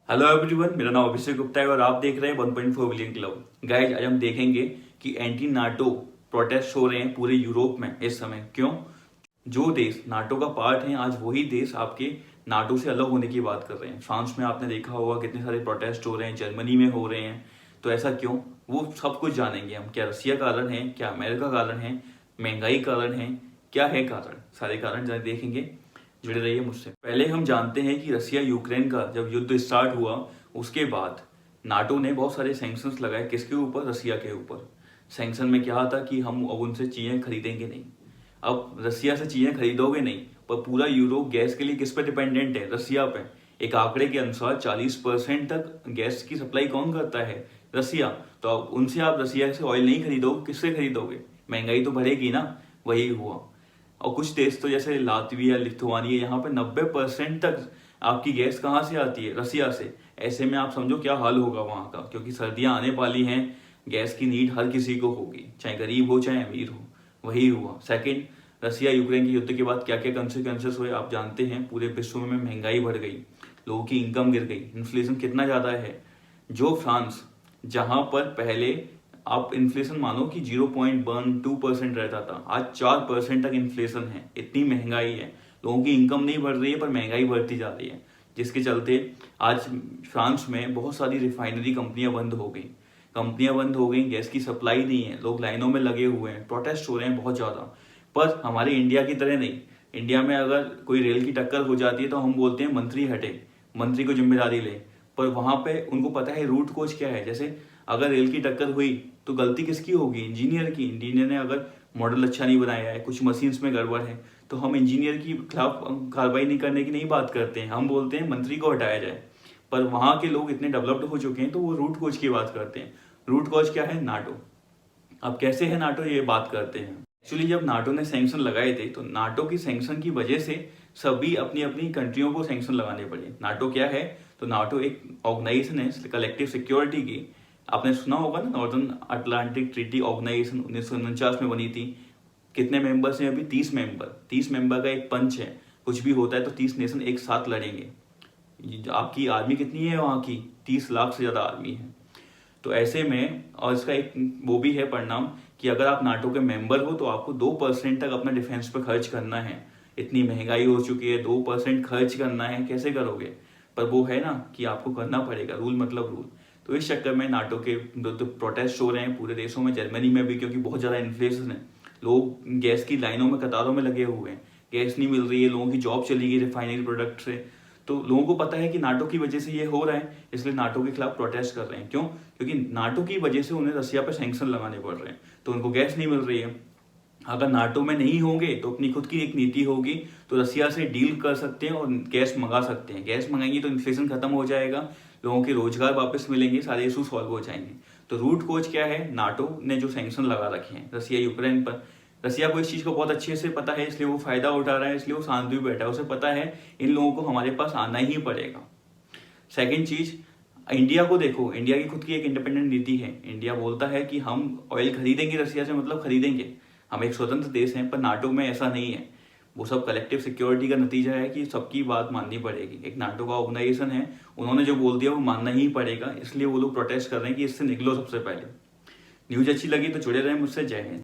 Hello everyone, मेरा नाम अभिषेक गुप्ता है और आप देख रहे हैं 1.4 बिलियन क्लब। गाइज, आज हम देखेंगे कि एंटी नाटो प्रोटेस्ट हो रहे हैं पूरे यूरोप में इस समय। क्यों? जो देश नाटो का पार्ट है, आज वही देश आपके नाटो से अलग होने की बात कर रहे हैं। फ्रांस में आपने देखा होगा कितने सारे प्रोटेस्ट हो रहे हैं, जर्मनी में हो रहे हैं। तो ऐसा क्यों? वो सब कुछ जानेंगे हम। क्या रसिया कारण है? क्या अमेरिका कारण है? महंगाई कारण है? क्या है कारण? सारे कारण देखेंगे। जुड़े रहिए मुझसे। पहले हम जानते हैं कि रसिया यूक्रेन का जब युद्ध स्टार्ट हुआ, उसके बाद नाटो ने बहुत सारे सैंक्शंस लगाए। किसके ऊपर? रसिया के ऊपर। सैंक्शन में क्या था कि हम अब उनसे चीजें खरीदेंगे नहीं। अब रसिया से चीजें खरीदोगे नहीं, पर पूरा यूरोप गैस के लिए किस पे डिपेंडेंट है? रसिया पे। एक आंकड़े के अनुसार 40% तक गैस की सप्लाई कौन करता है? रसिया। तो अब उनसे आप रसिया से ऑयल नहीं खरीदोगे, किससे खरीदोगे? महंगाई तो बढ़ेगी ना। वही हुआ। और कुछ देश तो जैसे लातविया, लिथुआनिया, यहाँ पे 90% तक आपकी गैस कहाँ से आती है? रसिया से। ऐसे में आप समझो क्या हाल होगा वहाँ का, क्योंकि सर्दियाँ आने वाली हैं। गैस की नीड हर किसी को होगी, चाहे गरीब हो चाहे अमीर हो। वही हुआ। सेकंड, रसिया यूक्रेन के युद्ध के बाद क्या क्या कंसिक्वेंसेस हुए आप जानते हैं। पूरे विश्व में महंगाई बढ़ गई, लोगों की इनकम गिर गई, इन्फ्लेशन कितना ज्यादा है। जो फ्रांस, जहां पर पहले आप इन्फ्लेशन मानो कि 0.12% रहता था, आज 4% तक इन्फ्लेशन है। इतनी महंगाई है, लोगों की इनकम नहीं बढ़ रही है पर महंगाई बढ़ती जा रही है। जिसके चलते आज फ्रांस में बहुत सारी रिफाइनरी कंपनियां बंद हो गई। कंपनियां बंद हो गई, गैस की सप्लाई नहीं है, लोग लाइनों में लगे हुए हैं, प्रोटेस्ट हो रहे हैं बहुत ज्यादा। पर हमारे इंडिया की तरह नहीं। इंडिया में अगर कोई रेल की टक्कर हो जाती है तो हम बोलते हैं मंत्री हटे, मंत्री को जिम्मेदारी ले। पर वहां पे उनको पता है रूट कोज क्या है। जैसे अगर रेल की टक्कर हुई तो गलती किसकी होगी? इंजीनियर की। इंजीनियर ने अगर मॉडल अच्छा नहीं बनाया है, कुछ मशीन्स में गड़बड़ है, तो हम इंजीनियर की खिलाफ कार्रवाई नहीं करने की नहीं बात करते हैं, हम बोलते हैं मंत्री को हटाया जाए। पर वहां के लोग इतने डेवलप्ड हो चुके हैं तो वो रूट कोज की बात करते हैं। रूट कोज क्या है? नाटो। अब कैसे है नाटो, ये बात करते हैं। एक्चुअली जब नाटो ने सैंक्शन लगाए थे तो नाटो की सैंक्शन की वजह से सभी अपनी अपनी कंट्रियों को सैंक्शन लगाने पड़े। नाटो क्या है? तो नाटो एक ऑर्गेनाइजेशन है कलेक्टिव सिक्योरिटी की। आपने सुना होगा ना, नॉर्दर्न अटलांटिक ट्रीटी ऑर्गेनाइजेशन 1949 में बनी थी। कितने मेंबर्स हैं अभी? 30 मेंबर। 30 मेंबर का एक पंच है। कुछ भी होता है तो 30 नेशन एक साथ लड़ेंगे। आपकी आर्मी कितनी है वहां की? 30 लाख से ज्यादा आर्मी है। तो ऐसे में, और इसका एक वो भी है परिणाम कि अगर आप नाटो के मेंबर हो तो आपको 2% तक अपना डिफेंस पे खर्च करना है। इतनी महंगाई हो चुकी है, 2% खर्च करना है, कैसे करोगे? पर वो है ना कि आपको करना पड़ेगा, रूल मतलब रूल। तो इस चक्कर में नाटो के विरुद्ध प्रोटेस्ट हो रहे हैं पूरे देशों में, जर्मनी में भी, क्योंकि बहुत ज्यादा इन्फ्लेशन है। लोग गैस की लाइनों में, कतारों में लगे हुए हैं। गैस नहीं मिल रही है, लोगों की जॉब चली गई रिफाइनरी प्रोडक्ट से। तो लोगों को पता है कि नाटो की वजह से ये हो रहा है, इसलिए नाटो के खिलाफ प्रोटेस्ट कर रहे हैं। क्यों? क्योंकि नाटो की वजह से उन्हें रसिया पर सैंक्शन लगाने पड़ रहे हैं, तो उनको गैस नहीं मिल रही है। अगर नाटो में नहीं होंगे तो अपनी खुद की एक नीति होगी, तो रसिया से डील कर सकते हैं और गैस मंगा सकते हैं। गैस मंगाएंगे तो इन्फ्लेशन खत्म हो जाएगा, लोगों के रोजगार वापस मिलेंगे, सारे इशू सॉल्व हो जाएंगे। तो रूट कोज क्या है? नाटो ने जो सैंक्शन लगा रखे हैं रसिया यूक्रेन पर। रसिया को इस चीज को बहुत अच्छे से पता है, इसलिए वो फायदा उठा रहा है, इसलिए वो शांत भी बैठा है। उसे पता है इन लोगों को हमारे पास आना ही पड़ेगा। सेकंड चीज, इंडिया को देखो। इंडिया की खुद की एक इंडिपेंडेंट नीति है। इंडिया बोलता है कि हम ऑयल खरीदेंगे रसिया से, मतलब खरीदेंगे। हम एक स्वतंत्र देश हैं, पर नाटो में ऐसा नहीं है। वो सब कलेक्टिव सिक्योरिटी का नतीजा है कि सबकी बात माननी पड़ेगी। एक नाटो का ऑर्गेनाइजेशन है, उन्होंने जो बोल दिया वो मानना ही पड़ेगा। इसलिए वो लोग प्रोटेस्ट कर रहे हैं कि इससे निकलो सबसे पहले। न्यूज अच्छी लगी तो जुड़े रहे मुझसे। जय हिंद।